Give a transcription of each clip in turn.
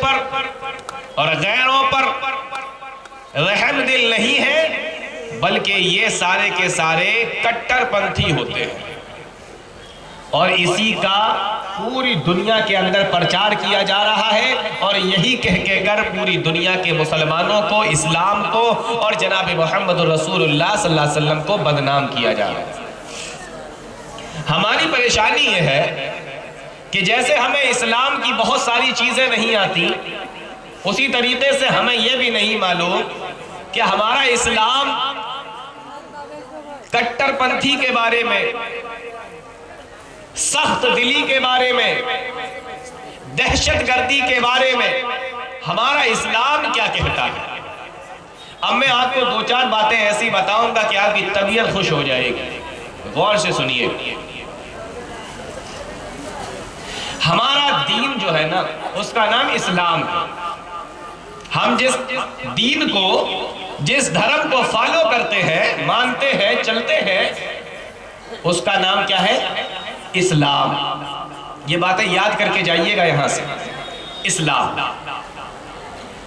پر اور غیروں پر رحم دل نہیں ہے، بلکہ یہ سارے کے سارے کٹر پنتھی ہوتے ہیں، اور اسی کا پوری دنیا کے اندر پرچار کیا جا رہا ہے، اور یہی کہہ کر پوری دنیا کے مسلمانوں کو، اسلام کو اور جناب محمد رسول اللہ صلی اللہ علیہ وسلم کو بدنام کیا جا رہا ہے۔ ہماری پریشانی یہ ہے کہ جیسے ہمیں اسلام کی بہت ساری چیزیں نہیں آتی، اسی طریقے سے ہمیں یہ بھی نہیں معلوم کہ ہمارا اسلام کٹر پنتھی کے بارے میں، سخت دلی کے بارے میں، دہشت گردی کے بارے میں ہمارا اسلام کیا کہتا ہے۔ اب میں آپ کو دو چار باتیں ایسی بتاؤں گا کہ آپ کی طبیعت خوش ہو جائے گی، غور سے سنیے۔ ہمارا دین جو ہے نا، اس کا نام اسلام ہے۔ ہم جس دین کو، جس دھرم کو فالو کرتے ہیں، مانتے ہیں، چلتے ہیں، اس کا نام کیا ہے؟ اسلام۔ یہ باتیں یاد کر کے جائیے گا یہاں سے۔ اسلام،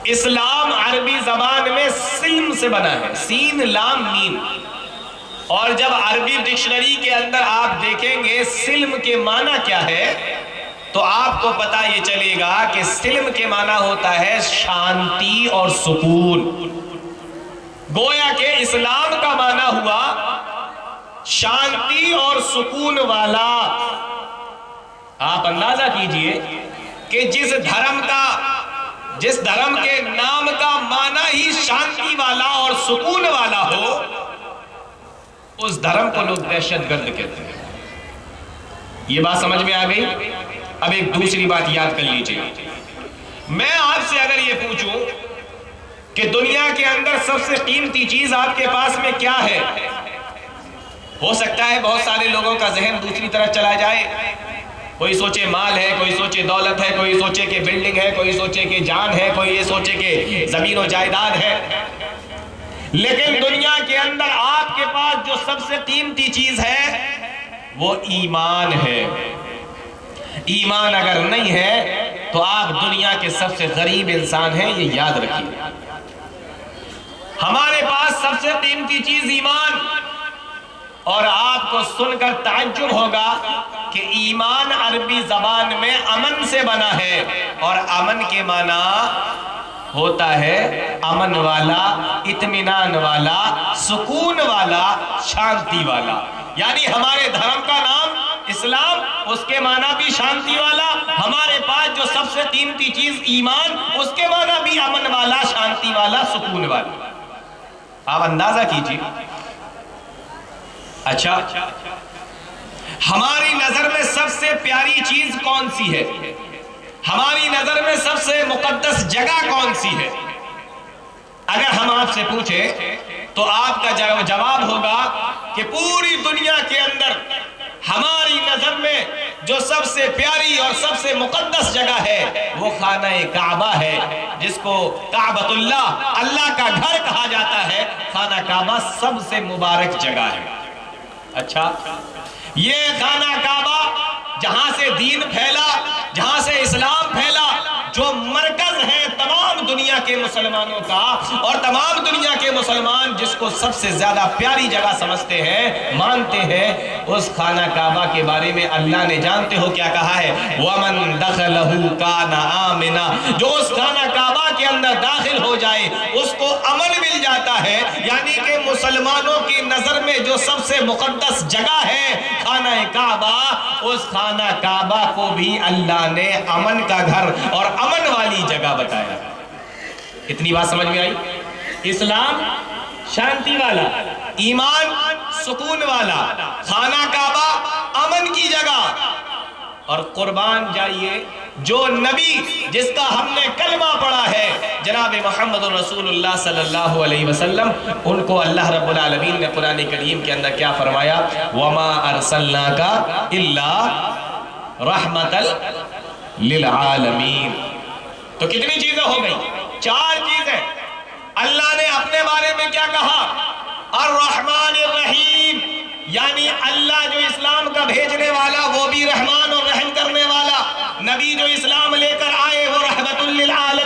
اسلام عربی زبان میں سلم سے بنا ہے، سین لام میم، اور جب عربی ڈکشنری کے اندر آپ دیکھیں گے سلم کے معنی کیا ہے، تو آپ کو پتہ یہ چلے گا کہ سلم کے معنی ہوتا ہے شانتی اور سکون۔ گویا کہ اسلام کا معنی ہوا شانتی اور سکون والا۔ آپ اندازہ کیجئے کہ جس دھرم کے نام کا معنی ہی شانتی والا اور سکون والا ہو، اس دھرم کو لوگ دہشت گرد کہتے ہیں۔ یہ بات سمجھ میں آ گئی؟ اب ایک دوسری بات یاد کر لیجئے۔ میں آپ سے اگر یہ پوچھوں کہ دنیا کے اندر سب سے قیمتی چیز آپ کے پاس میں کیا ہے، ہو سکتا ہے بہت سارے لوگوں کا ذہن دوسری طرف چلا جائے۔ کوئی سوچے مال ہے، کوئی سوچے دولت ہے، کوئی سوچے کہ بلڈنگ ہے، کوئی سوچے کہ جان ہے، کوئی یہ سوچے کہ زمین و جائیداد ہے۔ لیکن دنیا کے اندر آپ کے پاس جو سب سے قیمتی چیز ہے وہ ایمان ہے۔ ایمان اگر نہیں ہے تو آپ دنیا کے سب سے غریب انسان ہیں، یہ یاد رکھیے۔ ہمارے پاس سب سے قیمتی چیز ایمان، اور آپ کو سن کر تعجب ہوگا کہ ایمان عربی زبان میں امن سے بنا ہے، اور امن کے معنی ہوتا ہے امن والا، اطمینان والا، سکون والا، شانتی والا۔ یعنی ہمارے دھرم کا نام اسلام، اس کے معنی بھی شانتی والا۔ ہمارے پاس جو سب سے قیمتی چیز ایمان، اس کے معنی بھی امن والا، شانتی والا، سکون والا۔ آپ اندازہ کیجئے۔ اچھا، ہماری نظر میں سب سے پیاری چیز کون سی ہے؟ ہماری نظر میں سب سے مقدس جگہ کون سی ہے؟ اگر ہم آپ سے پوچھیں تو آپ کا جواب ہوگا کہ پوری دنیا کے اندر ہماری نظر میں جو سب سے پیاری اور سب سے مقدس جگہ ہے وہ خانہ کعبہ ہے، جس کو کعبۃ اللہ، اللہ کا گھر کہا جاتا ہے۔ خانہ کعبہ سب سے مبارک جگہ ہے۔ اچھا، یہ خانہ کعبہ جہاں سے دین پھیلا، جہاں سے اسلام پھیلا، جو مرکز ہے تمام دنیا کے مسلمانوں کا، اور تمام دنیا کے مسلمان جس کو سب سے زیادہ پیاری جگہ سمجھتے ہیں، مانتے ہیں، اس خانہ کعبہ کے بارے میں اللہ نے جانتے ہو کیا کہا ہے؟ وَمَن دَخَلَهُ كَانَ آمِنًا، جو اس خانہ کعبہ کے اندر داخل ہو جائے اس کو امن مل جاتا ہے۔ یعنی کہ مسلمانوں کی نظر میں جو سب سے مقدس جگہ ہے خانہ کعبہ، اس خانہ کعبہ کو بھی اللہ نے امن کا گھر اور امن والی جگہ بتایا۔ اتنی بات سمجھ میں آئی؟ اسلام شانتی والا، ایمان سکون والا، خانہ کعبہ امن کی جگہ۔ اور قربان جائیے جو نبی جس کا ہم نے کلمہ پڑھا ہے جناب محمد رسول اللہ صلی اللہ علیہ وسلم، ان کو اللہ رب العالمین نے قرآن کریم کے اندر کیا فرمایا؟ وَمَا أَرْسَلْنَاكَ إِلَّا رَحْمَةً لِلْعَالَمِينَ۔ تو کتنی چیزیں ہو گئی؟ 4 چیزیں۔ اللہ نے اپنے بارے میں کیا کہا؟ الرحمن الرحیم، یعنی اللہ جو اسلام کا بھیجنے والا وہ بھی رحمان اور رحم کرنے والا، نبی جو اسلام لے کر آئے وہ رحمت للعالمین۔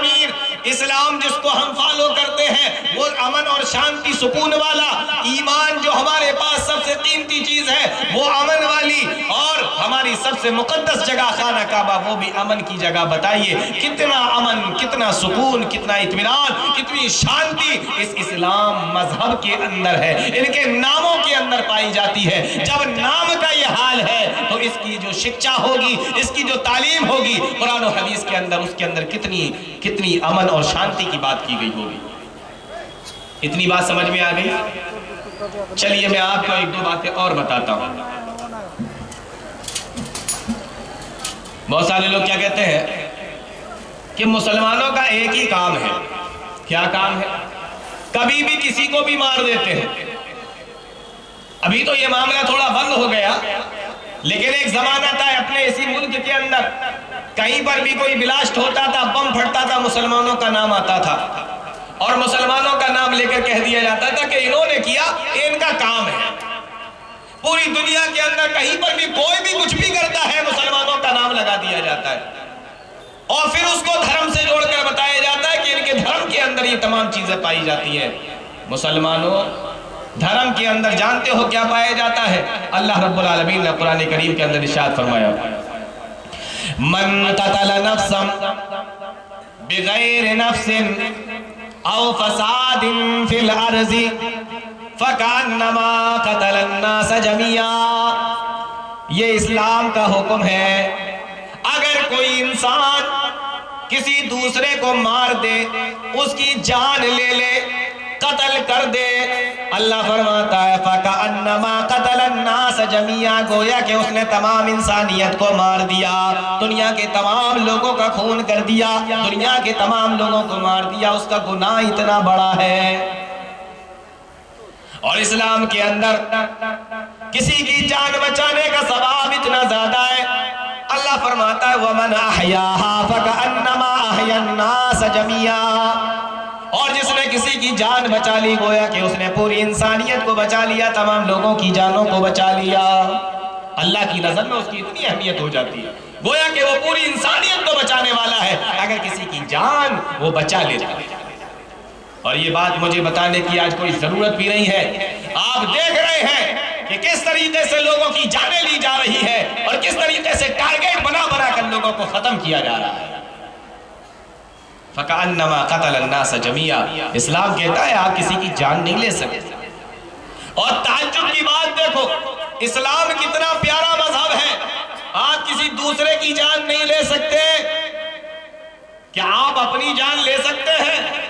شانتی سکون والا ایمان جو ہمارے پاس سب سے قیمتی چیز ہے وہ امن والی، اور ہماری سب سے مقدس جگہ خانہ کعبہ وہ بھی امن کی جگہ، بتائیے کتنا امن، کتنا سکون، کتنا اطمینان، کتنی شانتی اس اسلام مذہب کے اندر ہے، ان کے ناموں کے اندر پائی جاتی ہے۔ جب نام کا یہ حال ہے تو اس کی جو شکچا ہوگی، اس کی جو تعلیم ہوگی قرآن و حدیث کے اندر، اس کے اندر کتنی امن اور شانتی کی بات کی گئی ہوگی۔ اتنی بات سمجھ میں آ گئی؟ چلیے میں آپ کو ایک دو باتیں اور بتاتا ہوں۔ بہت سارے لوگ کیا کہتے ہیں کہ مسلمانوں کا ایک ہی کام ہے۔ کیا کام ہے؟ کبھی بھی کسی کو بھی مار دیتے ہیں۔ ابھی تو یہ معاملہ تھوڑا بند ہو گیا، لیکن ایک زمانہ تھا اپنے اسی ملک کے اندر، کہیں پر بھی کوئی بلاسٹ ہوتا تھا، بم پھٹتا تھا، مسلمانوں کا نام آتا تھا اور مسلمانوں کا نام لے کر کہہ دیا جاتا تھا کہ انہوں نے کیا، ان کا کام ہے۔ پوری دنیا کے اندر کہیں پر بھی کوئی بھی کچھ بھی کرتا ہے مسلمانوں کا نام لگا دیا جاتا ہے، اور پھر اس کو دھرم سے جوڑ کر بتایا جاتا ہے کہ ان کے دھرم کے اندر یہ تمام چیزیں پائی جاتی ہیں۔ مسلمانوں، دھرم کے اندر جانتے ہو کیا پایا جاتا ہے؟ اللہ رب العالمین نے قرآن کریم کے اندر ارشاد فرمایا، من قتل نفسا بغیر نفس او فساد فی الارض فکانما قتل الناس جميعا۔ یہ اسلام کا حکم ہے، اگر کوئی انسان کسی دوسرے کو مار دے، اس کی جان لے لے، قتل کر دے، اللہ فرماتا ہے فَكَأَنَّمَا قَتَلَ النَّاسَ جَمِيعًا، گویا کہ اس نے تمام انسانیت کو مار دیا، دنیا کے تمام لوگوں کا خون کر دیا، دنیا کے تمام لوگوں کو مار دیا۔ اس کا گناہ اتنا بڑا ہے، اور اسلام کے اندر کسی کی جان بچانے کا ثواب اتنا زیادہ ہے۔ اللہ فرماتا ہے وَمَنْ أَحْيَاهَا فَكَأَنَّمَا أَحْيَا النَّاسَ جَمِيعًا، اور جس نے کسی کی جان بچا لی گویا کہ اس نے پوری انسانیت کو بچا لیا، تمام لوگوں کی جانوں کو بچا لیا۔ اللہ کی نظر میں اس کی اتنی اہمیت ہو جاتی ہے، گویا کہ وہ پوری انسانیت کو بچانے والا ہے اگر کسی کی جان وہ بچا لیتا ہے۔ اور یہ بات مجھے بتانے کی آج کوئی ضرورت بھی نہیں ہے، آپ دیکھ رہے ہیں کہ کس طریقے سے لوگوں کی جانیں لی جا رہی ہے اور کس طریقے سے ٹارگیٹ بنا بنا کر لوگوں کو ختم کیا جا رہا ہے۔ فَكَأَنَّمَا قَتَلَ النَّاسَ جَمِيعًا، اسلام کہتا ہے آپ کسی کی جان نہیں لے سکتے۔ اور تعجب کی بات دیکھو، اسلام کتنا پیارا مذہب ہے، آپ کسی دوسرے کی جان نہیں لے سکتے، کیا آپ اپنی جان لے سکتے ہیں؟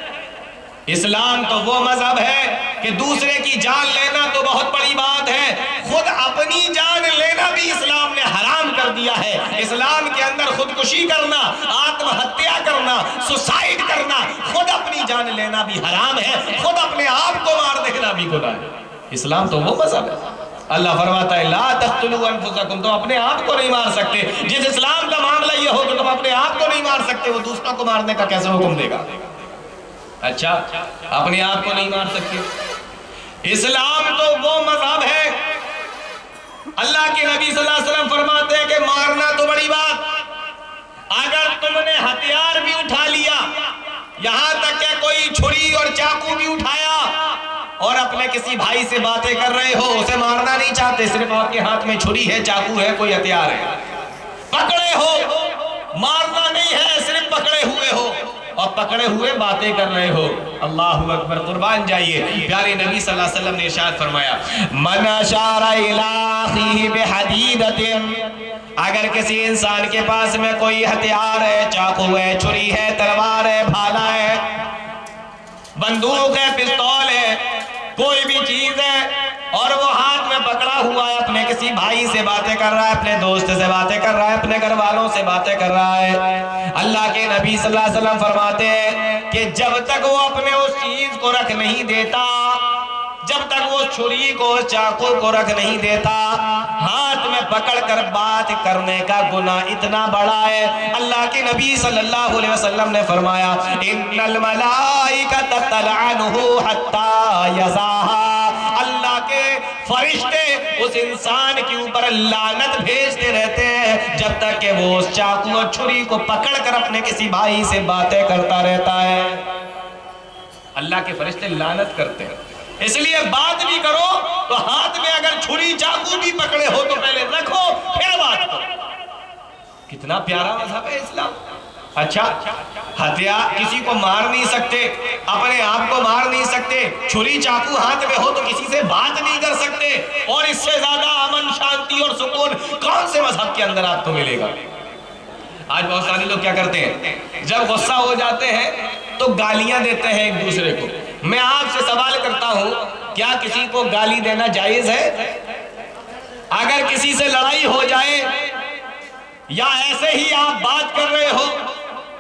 اسلام تو وہ مذہب ہے کہ دوسرے کی جان لینا تو بہت بڑی بات ہے، خود اپنی جان لینا بھی اسلام نے حرام کر دیا ہے۔ اسلام کے اندر خودکشی کرنا، آتم ہتیا کرنا، سوسائیڈ کرنا، خود اپنی جان لینا بھی حرام ہے، خود اپنے آپ کو مار دینا بھی گناہ ہے۔ اسلام تو وہ مذہب ہے، اللہ فرماتا ہے لا تقتلوا انفسکم، تم اپنے آپ کو نہیں مار سکتے۔ جس اسلام کا معاملہ یہ ہو کہ تم اپنے آپ کو نہیں مار سکتے، وہ دوسروں کو مارنے کا کیسے حکم دے گا؟ اچھا، اپنے آپ کو نہیں مار سکتے۔ اسلام تو وہ مذہب ہے، اللہ کے نبی صلی اللہ علیہ وسلم فرماتے ہیں کہ مارنا تو بڑی بات، اگر تم نے ہتھیار بھی اٹھا لیا، یہاں تک کہ کوئی چھری اور چاقو بھی اٹھایا اور اپنے کسی بھائی سے باتیں کر رہے ہو، اسے مارنا نہیں چاہتے، صرف آپ کے ہاتھ میں چھری ہے، چاقو ہے، کوئی ہتھیار ہے، پکڑے ہو، مارنا نہیں ہے، صرف پکڑے ہوئے ہو اور پکڑے ہوئے باتیں کر رہے ہو، اللہ اکبر، قربان جائیے۔ پیارے نبی صلی اللہ علیہ وسلم نے ارشاد فرمایا من اشار الی اخیہ بحدیدۃ، اگر کسی انسان کے پاس میں کوئی ہتھیار ہے، چاقو ہے، چھری ہے، تلوار ہے، بھالا ہے، بندوق ہے، پستول ہے، کوئی بھی چیز ہے، اور وہ ہاتھ میں پکڑا ہوا ہے، اپنے کسی بھائی سے باتیں کر رہا ہے، اپنے دوست سے باتیں کر رہا ہے، اپنے گھر والوں سے باتیں کر رہا ہے، اللہ کے نبی صلی اللہ علیہ وسلم فرماتے ہیں کہ جب تک وہ اپنے اس چیز کو رکھ نہیں دیتا، جب تک وہ چھری کو، چاقو کو رکھ نہیں دیتا، ہاتھ میں پکڑ کر بات کرنے کا گناہ اتنا بڑا ہے۔ اللہ کے نبی صلی اللہ علیہ وسلم نے فرمایا ان الملائکۃ تلعنہ حتی یزاہا، اللہ کے فرشتے اس انسان کے اوپر لعنت بھیجتے رہتے ہیں جب تک کہ وہ اس چاقو اور چھری کو پکڑ کر اپنے کسی بھائی سے باتیں کرتا رہتا ہے۔ اللہ کے فرشتے لعنت کرتے ہیں. اس لیے بات بھی کرو تو ہاتھ میں اگر چھری چاقو بھی پکڑے ہو تو پہلے رکھو پھر بات کرو. کتنا پیارا مذہب ہے اسلام. اچھا ہتھیار کسی کو مار نہیں سکتے, اپنے آپ کو مار نہیں سکتے, چھری چاقو ہاتھ میں ہو تو کسی سے بات نہیں کر سکتے, اور اس سے زیادہ امن شانتی اور سکون کون سے مذہب کے اندر آپ کو ملے گا؟ آج بہت سارے لوگ کیا کرتے ہیں, جب غصہ ہو جاتے ہیں تو گالیاں دیتے ہیں ایک دوسرے کو. میں آپ سے سوال کرتا ہوں, کیا کسی کو گالی دینا جائز ہے؟ اگر کسی سے لڑائی ہو جائے یا ایسے ہی آپ بات کر رہے ہو,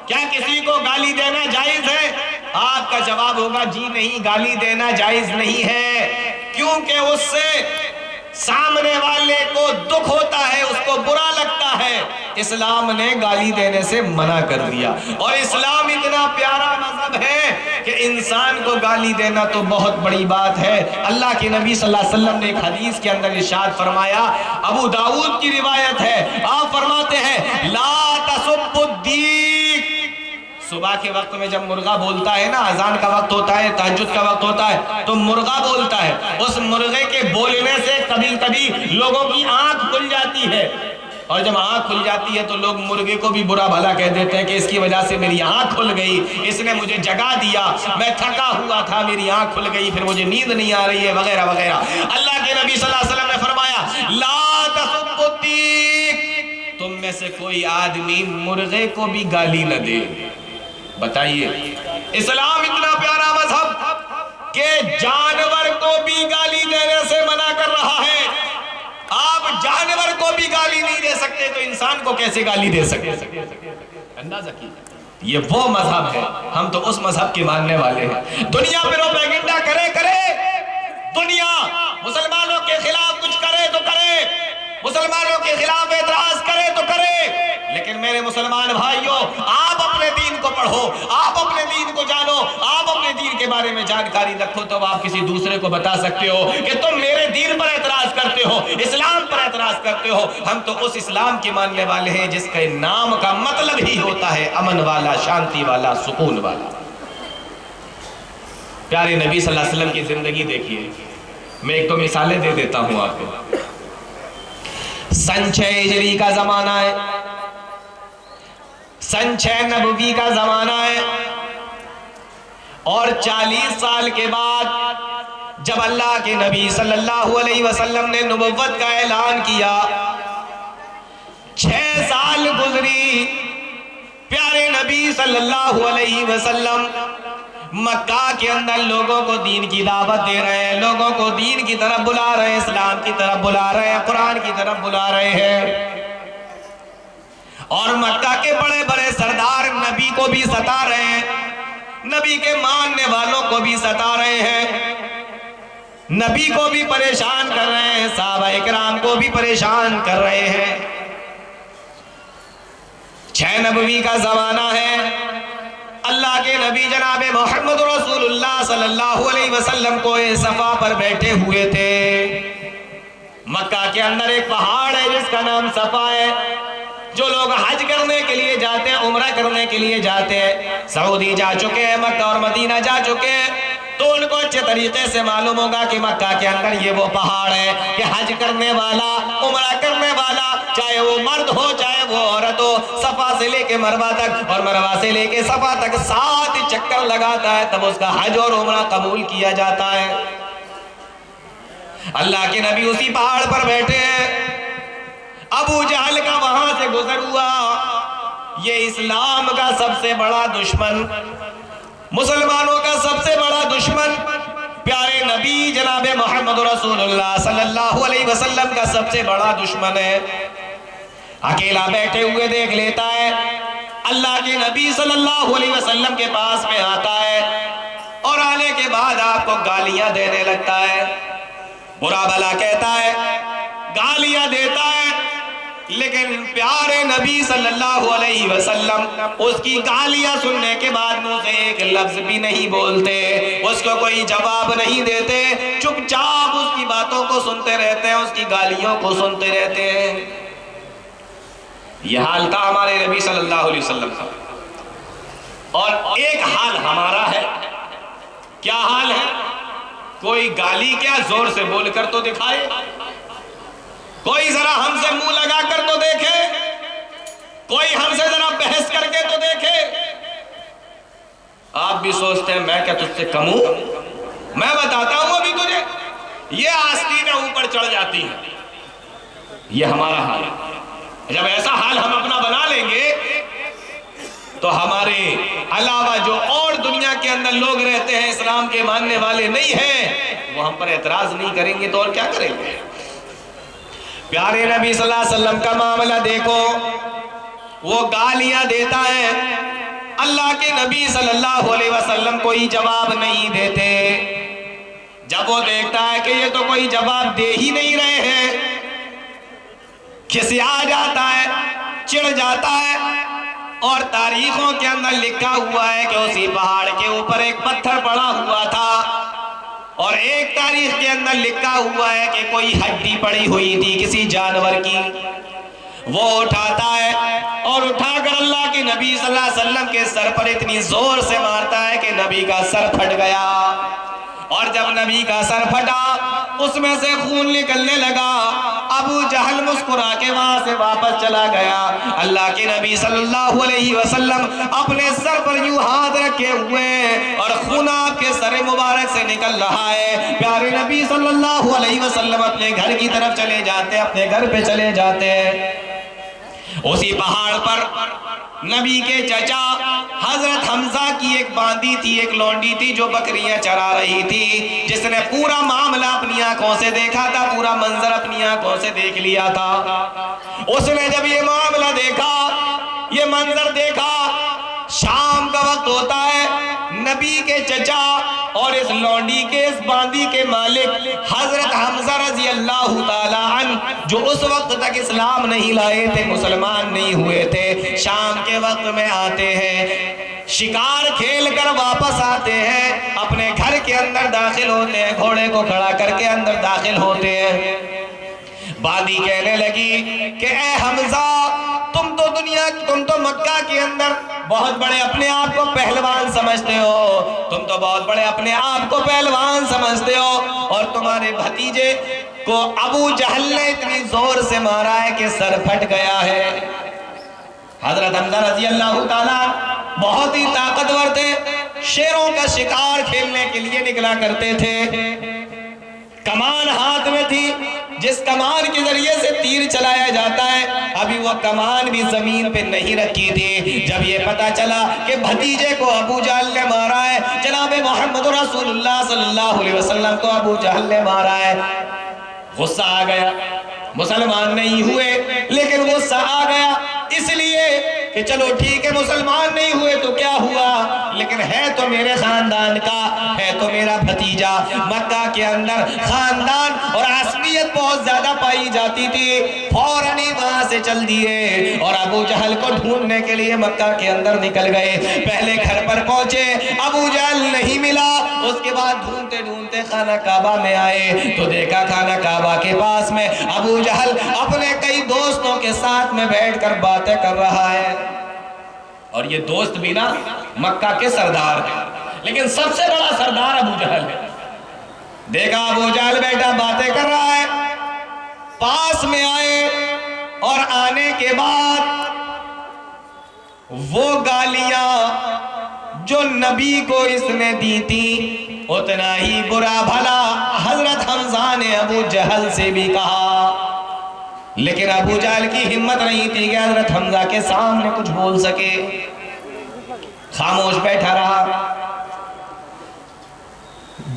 کیا کسی کو گالی دینا جائز ہے؟ آپ کا جواب ہوگا جی نہیں, گالی دینا جائز نہیں ہے, کیونکہ اس سے سامنے والے کو دکھ ہوتا ہے, اس کو برا لگتا ہے. اسلام نے گالی دینے سے منع کر دیا, اور اسلام اتنا پیارا مذہب ہے کہ انسان کو گالی دینا تو بہت بڑی بات ہے. اللہ کے نبی صلی اللہ علیہ وسلم نے ایک حدیث کے اندر ارشاد فرمایا, ابو داؤد کی روایت ہے, آپ فرماتے ہیں لا تسبوا الدیک. صبح کے وقت میں جب مرغا بولتا ہے نا, اذان کا وقت ہوتا ہے, تہجد کا وقت ہوتا ہے, تو مرغا بولتا ہے. اس مرغے کے بولنے سے کبھی کبھی لوگوں کی آنکھ کھل جاتی ہے, اور جب آنکھ کھل جاتی ہے تو لوگ مرغے کو بھی برا بھلا کہہ دیتے ہیں کہ اس کی وجہ سے میری آنکھ کھل گئی, اس نے مجھے جگا دیا, میں تھکا ہوا تھا, میری آنکھ کھل گئی, پھر مجھے نیند نہیں آ رہی ہے, وغیرہ وغیرہ. اللہ کے نبی صلی اللہ علیہ وسلم نے فرمایا لا تسبوا الدیک, تم میں سے کوئی آدمی مرغے کو بھی گالی نہ دے. بتائیے اسلام اتنا پیارا مذہب کہ جانور کو بھی گالی دینے سے منع کر رہا ہے. آپ جانور کو بھی گالی نہیں دے سکتے تو انسان کو کیسے گالی دے سکتے؟ اندازہ کیجیے, یہ وہ مذہب ہے. ہم تو اس مذہب کے ماننے والے ہیں. دنیا پروپیگنڈا کرے, دنیا مسلمانوں کے خلاف کچھ کرے تو کرے, مسلمانوں کے خلاف اعتراض کرے تو کرے, لیکن میرے مسلمان بھائیوں, آپ اپنے دین کو پڑھو, آپ اپنے دین کو جانو, آپ اپنے دین کے بارے میں جانکاری رکھو, تو آپ کسی دوسرے کو بتا سکتے ہو کہ تم میرے دین پر اعتراض کرتے ہو, اسلام پر اعتراض کرتے ہو. ہم تو اس اسلام کے ماننے والے ہیں جس کے نام کا مطلب ہی ہوتا ہے امن والا, شانتی والا, سکون والا. پیارے نبی صلی اللہ علیہ وسلم کی زندگی دیکھیے. میں ایک تو مثالیں دے دیتا ہوں آپ کو. سن 6 ہجری کا زمانہ ہے, سن 6 نبوی کا زمانہ ہے, اور 40 سال کے بعد جب اللہ کے نبی صلی اللہ علیہ وسلم نے نبوت کا اعلان کیا, 6 سال گزری, پیارے نبی صلی اللہ علیہ وسلم مکہ کے اندر لوگوں کو دین کی دعوت دے رہے ہیں, لوگوں کو دین کی طرف بلا رہے ہیں, اسلام کی طرف بلا رہے ہیں, قرآن کی طرف بلا رہے ہیں. اور مکہ کے بڑے بڑے سردار نبی کو بھی ستا رہے ہیں, نبی کے ماننے والوں کو بھی ستا رہے ہیں, نبی کو بھی پریشان کر رہے ہیں, صحابہ اکرام کو بھی پریشان کر رہے ہیں. 6 نبوی کا زمانہ ہے. اللہ کے نبی جناب محمد رسول اللہ صلی اللہ علیہ وسلم کو صفا پر بیٹھے ہوئے تھے. مکہ کے اندر ایک پہاڑ ہے جس کا نام صفا ہے. جو لوگ حج کرنے کے لیے جاتے ہیں, عمرہ کرنے کے لیے جاتے ہیں, سعودی جا چکے ہیں, مکہ اور مدینہ جا چکے ہیں, تو ان کو اچھے طریقے سے معلوم ہوگا کہ مکہ کے اندر یہ وہ پہاڑ ہے کہ حج کرنے والا, عمرہ کرنے والا, چاہے وہ مرد ہو چاہے وہ عورت ہو, صفا سے لے کے مروہ تک اور مروہ سے لے کے صفا تک 7 چکر لگاتا ہے, تب اس کا حج اور عمرہ قبول کیا جاتا ہے. اللہ کے نبی اسی پہاڑ پر بیٹھے ہیں. ابو جہل کا وہاں سے گزر ہوا, یہ اسلام کا سب سے بڑا دشمن, مسلمانوں کا سب سے بڑا دشمن, پیارے نبی جناب محمد رسول اللہ صلی اللہ علیہ وسلم کا سب سے بڑا دشمن ہے. اکیلا بیٹھے ہوئے دیکھ لیتا ہے, اللہ کے نبی صلی اللہ علیہ وسلم کے پاس میں آتا ہے, اور آنے کے بعد آپ کو گالیاں دینے لگتا ہے, برا بھلا کہتا ہے, گالیاں دیتا ہے. لیکن پیارے نبی صلی اللہ علیہ وسلم اس کی گالیاں سننے کے بعد منہ سے ایک لفظ بھی نہیں بولتے, اس کو کوئی جواب نہیں دیتے, چپ چاپ اس کی باتوں کو سنتے رہتے ہیں, اس کی گالیوں کو سنتے رہتے ہیں. یہ حال تھا ہمارے نبی صلی اللہ علیہ وسلم کا, اور ایک حال ہمارا ہے. کیا حال ہے؟ کوئی گالی کیا زور سے بول کر تو دکھائے، کوئی ذرا ہم سے منہ لگا کر تو دیکھے، کوئی ہم سے ذرا بحث کر کے تو دیکھے۔ آپ بھی سوچتے ہیں میں کیا تجھ سے کم ہوں؟ میں بتاتا ہوں ابھی تجھے، یہ آستینیں اوپر چڑھ جاتی ہیں۔ یہ ہمارا حال ہے۔ جب ایسا حال ہم اپنا بنا لیں گے تو ہمارے علاوہ جو اور دنیا کے اندر لوگ رہتے ہیں اسلام کے ماننے والے نہیں ہیں، وہ ہم پر اعتراض نہیں کریں گے تو اور کیا کریں گے؟ پیارے نبی صلی اللہ علیہ وسلم کا معاملہ دیکھو، وہ گالیاں دیتا ہے، اللہ کے نبی صلی اللہ علیہ وسلم کوئی جواب نہیں دیتے۔ جب وہ دیکھتا ہے کہ یہ تو کوئی جواب دے ہی نہیں رہے ہیں، کھسیا جاتا ہے، چڑ جاتا ہے، اور تاریخوں کے اندر لکھا ہوا ہے کہ اسی پہاڑ کے اوپر ایک پتھر پڑا ہوا تھا، اور ایک تاریخ کے اندر لکھا ہوا ہے کہ کوئی ہڈی پڑی ہوئی تھی کسی جانور کی، وہ اٹھاتا ہے اور اٹھا کر اللہ کے نبی صلی اللہ علیہ وسلم کے سر پر اتنی زور سے مارتا ہے کہ نبی کا سر پھٹ گیا، اور جب نبی کا سر پھٹا اس میں سے خون نکلنے لگا۔ ابو جہل مسکرا کے وہاں سے واپس چلا گیا۔ اللہ کے نبی صلی اللہ علیہ وسلم اپنے سر پر یوں ہاتھ رکھے ہوئے اور خون آپ کے سر مبارک سے نکل رہا ہے۔ پیارے نبی صلی اللہ علیہ وسلم اپنے گھر کی طرف چلے جاتے، اپنے گھر پہ چلے جاتے۔ اسی پہاڑ پر نبی کے چچا حضرت حمزہ کی ایک باندی تھی، ایک لونڈی تھی جو بکریاں چرا رہی تھی، جس نے پورا معاملہ اپنی آنکھوں سے دیکھا تھا، پورا منظر اپنی آنکھوں سے دیکھ لیا تھا۔ اس نے جب یہ معاملہ دیکھا، یہ منظر دیکھا، شام کا وقت ہوتا ہے، نبی کے چچا اور اس لونڈی کے، اس باندی کے مالک حضرت حمزہ رضی اللہ تعالی عنہ، جو اس وقت تک اسلام نہیں لائے تھے، مسلمان نہیں ہوئے تھے، شام کے وقت میں آتے ہیں، شکار کھیل کر واپس آتے ہیں، اپنے گھر کے اندر داخل ہوتے ہیں، گھوڑے کو کھڑا کر کے اندر داخل ہوتے ہیں۔ باندی کہنے لگی کہ اے حمزہ، تم تو مکہ کے اندر بہت بڑے اپنے آپ کو پہلوان سمجھتے ہو، تم تو بہت بڑے اپنے آپ کو پہلوان سمجھتے ہو، اور تمہارے بھتیجے کو ابو جہل نے اتنی زور سے مارا ہے کہ سر پھٹ گیا ہے۔ حضرت حمزہ رضی اللہ تعالیٰ بہت ہی طاقتور تھے، شیروں کا شکار کھیلنے کے لیے نکلا کرتے تھے، کمان ہاتھ میں تھی، جس کمان کے ذریعے سے تیر چلایا جاتا ہے، ابھی وہ کمان بھی زمین پہ نہیں رکھی تھی۔ جب یہ پتا چلا کہ بھتیجے کو ابو جہل نے مارا ہے، جناب محمد رسول اللہ صلی اللہ علیہ وسلم کو ابو جہل نے مارا ہے، غصہ آ گیا۔ مسلمان نہیں ہوئے لیکن غصہ آ گیا، اس لیے کہ چلو ٹھیک ہے مسلمان نہیں ہوئے تو کیا ہوا، لیکن ہے تو میرے خاندان کا، ہے تو میرا بھتیجا۔ مکہ کے اندر خاندان اور عصبیت بہت زیادہ پائی جاتی تھی، فوراً ہی وہاں سے چل دیے اور ابو جہل کو ڈھونڈنے کے لیے مکہ کے اندر نکل گئے۔ پہلے گھر پر پہنچے، ابو جہل نہیں ملا، اس کے بعد ڈھونڈتے ڈھونڈتے خانہ کعبہ میں آئے تو دیکھا خانہ کعبہ کے پاس میں ابو جہل اپنے کئی دوستوں کے ساتھ میں بیٹھ کر باتیں کر رہا ہے، اور یہ دوست بھی نا مکہ کے سردار ہیں، لیکن سب سے بڑا سردار ابو جہل ہے۔ دیکھا ابو جہل بیٹھا باتیں کر رہا ہے، پاس میں آئے، اور آنے کے بعد وہ گالیاں جو نبی کو اس نے دی تھی اتنا ہی برا بھلا حضرت حمزہ نے ابو جہل سے بھی کہا، لیکن ابو جہل کی ہمت نہیں تھی کہ حضرت حمزہ کے سامنے کچھ بول سکے، خاموش بیٹھا رہا۔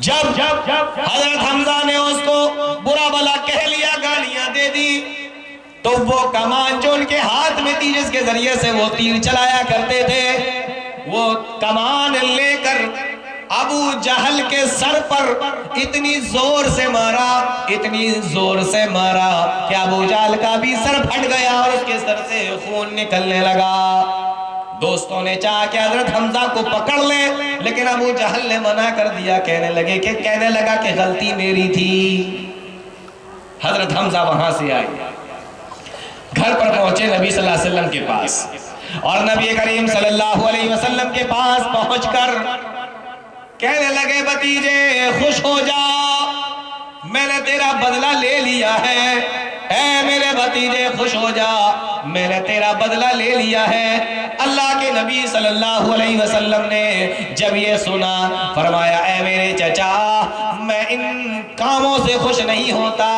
جب حضرت حمزہ نے اس کو برا بھلا کہہ لیا، گالیاں دے دی، تو وہ کمان جو ان کے ہاتھ میں تھی جس کے ذریعے سے وہ تیر چلایا کرتے تھے، وہ کمان لے کر ابو جہل کے سر پر اتنی زور سے مارا، اتنی زور سے مارا کہ ابو جہل کا بھی سر پھٹ گیا اور اس کے سر سے خون نکلنے لگا۔ دوستوں نے چاہا کہ حضرت حمزہ کو پکڑ لیں، لیکن ابو جہل نے منع کر دیا، کہنے لگا کہ غلطی میری تھی۔ حضرت حمزہ وہاں سے آئے، گھر پر پہنچے نبی صلی اللہ علیہ وسلم کے پاس، اور نبی کریم صلی اللہ علیہ وسلم کے پاس پہنچ کر کہنے لگے بھتیجے خوش ہو جا، میں نے تیرا بدلہ لے لیا ہے، اے میرے بھتیجے خوش ہو جا، میں نے تیرا بدلہ لے لیا ہے۔ اللہ کے نبی صلی اللہ علیہ وسلم نے جب یہ سنا فرمایا اے میرے چچا، میں ان کاموں سے خوش نہیں ہوتا،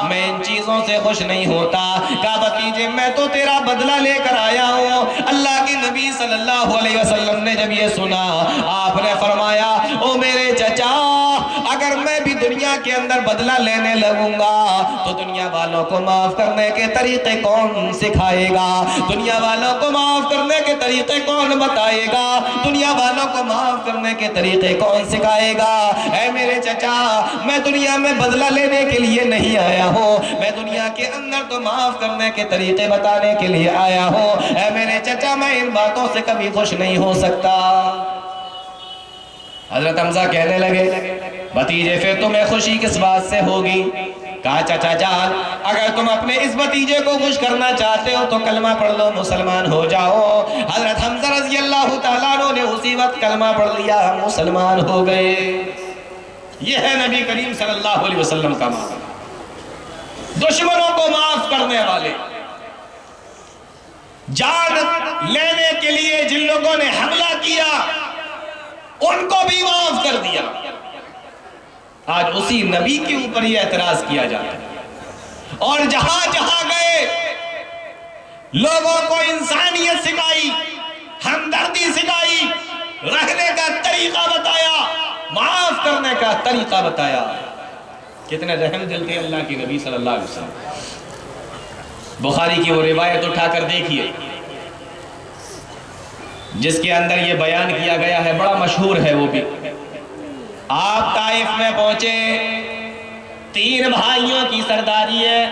میں ان چیزوں سے خوش نہیں ہوتا۔ کہا بھتیجے میں تو تیرا بدلہ لے کر آیا ہوں۔ اللہ کے نبی صلی اللہ علیہ وسلم نے جب یہ سنا آپ نے فرمایا او میرے چچا، اگر میں بھی دنیا کے اندر بدلہ لینے لگوں گا تو دنیا والوں کو معاف کرنے کے طریقے کون سکھائے گا؟ دنیا والوں کو معاف کرنے کے طریقے کون بتائے گا؟ دنیا والوں کو معاف کرنے کے طریقے کون سکھائے گا؟ اے میرے چچا، میں دنیا میں بدلہ لینے کے لیے نہیں آیا ہوں، میں دنیا کے اندر تو معاف کرنے کے طریقے بتانے کے لیے آیا ہوں۔ اے میرے چچا، میں ان باتوں سے کبھی خوش نہیں ہو سکتا۔ حضرت حمزہ کہنے لگے بھتیجے پھر تمہیں خوشی کس بات سے ہوگی؟ کہا چچا جان، اگر تم اپنے اس بھتیجے کو خوش کرنا چاہتے ہو تو کلمہ پڑھ لو، مسلمان ہو جاؤ۔ حضرت حمزہ رضی اللہ تعالیٰ عنہ نے اسی وقت کلمہ پڑھ لیا، مسلمان ہو گئے۔ یہ ہے نبی کریم صلی اللہ علیہ وسلم کا معاملہ، دشمنوں کو معاف کرنے والے، جان لینے کے لیے جن لوگوں نے حملہ کیا ان کو بھی معاف کر دیا۔ آج اسی نبی کے اوپر یہ اعتراض کیا جاتا ہے، اور جہاں جہاں گئے لوگوں کو انسانیت سکھائی، ہمدردی سکھائی، رہنے کا طریقہ بتایا، معاف کرنے کا طریقہ بتایا۔ کتنے رحم دل تھے اللہ کے نبی صلی اللہ علیہ وسلم۔ بخاری کی وہ روایت اٹھا کر دیکھیے جس کے اندر یہ بیان کیا گیا ہے، بڑا مشہور ہے وہ بھی۔ آپ طائف میں پہنچے، 3 بھائیوں کی سرداری ہے،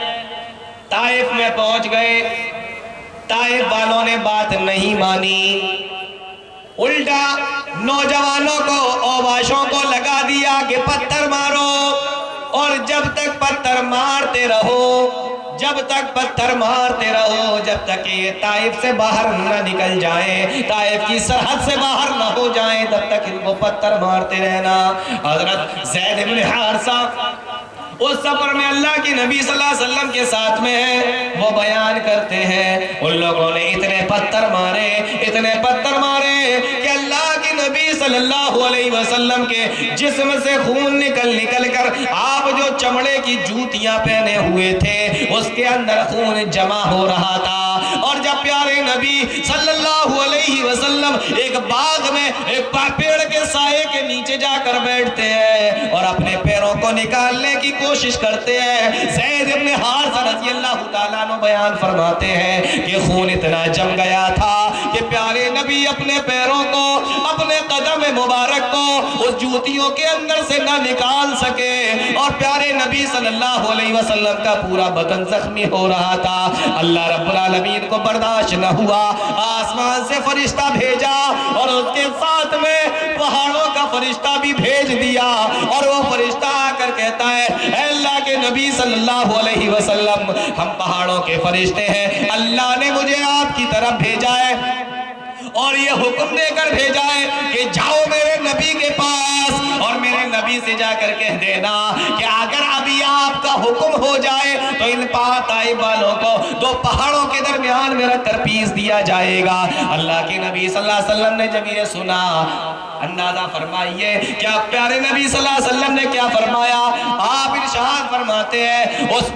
طائف میں پہنچ گئے، طائف والوں نے بات نہیں مانی، الٹا نوجوانوں کو، اوباشوں کو لگا دیا کہ پتھر مارو، اور جب تک پتھر مارتے رہو، جب تک پتھر مارتے رہو، جب تک یہ طائف سے باہر نہ نکل جائیں، طائف کی سرحد سے باہر نہ ہو جائیں، تب تک ان کو پتھر مارتے رہنا۔ حضرت زید بن حارثہ اس سفر میں اللہ کے نبی صلی اللہ علیہ وسلم کے ساتھ میں ہیں، وہ بیان کرتے ہیں ان لوگوں نے اتنے پتھر مارے، اتنے پتھر مارے کہ اللہ کے نبی صلی اللہ علیہ وسلم کے جسم سے خون نکل کر آپ جو چمڑے کی جوتیاں پہنے ہوئے تھے اس کے اندر خون جمع ہو رہا تھا۔ اور جب پیارے نبی صلی اللہ علیہ وسلم ایک باغ میں ایک پیڑ کے سائے کے نیچے جا کر بیٹھتے ہیں اور اپنے پیروں کو نکالنے کی کوشش کرتے ہیں، زید بن حارثہ رضی اللہ تعالیٰ عنہ بیان فرماتے ہیں کہ خون اتنا جم گیا تھا کہ پیارے نبی اپنے پیروں کو، اپنے قدم مبارک کو اس جوتیوں کے اندر سے نہ نکال سکے، اور پیارے نبی صلی اللہ علیہ وسلم کا پورا بدن زخمی ہو رہا تھا۔ اللہ رب العالمین کو برداشت نہ ہوا، آسمان سے فرشتہ بھیجا اور اس کے ساتھ میں پہاڑوں کا فرشتہ بھی بھیج دیا، اور وہ فرشتہ آ کر کہتا ہے اے اللہ کے نبی صلی اللہ علیہ وسلم، ہم پہاڑوں کے فرشتے ہیں، اللہ نے مجھے آپ کی طرف بھیجا ہے اور یہ حکم دے کر بھیجا ہے کہ جاؤ میرے نبی کے پاس اور میرے نبی سے جا کر کہہ دینا کہ اگر ابھی آپ کا حکم ہو جائے تو ان طائف والوں کو 2 پہاڑوں کے درمیان میں رکھ کر پیس دیا جائے گا۔ اللہ کے نبی صلی اللہ علیہ وسلم نے جب یہ سنا، اندازہ فرمائیے کیا پیارے نبی صلی اللہ علیہ وسلم نے کیا فرمایا؟ آپ ارشاد فرماتے ہیں، اس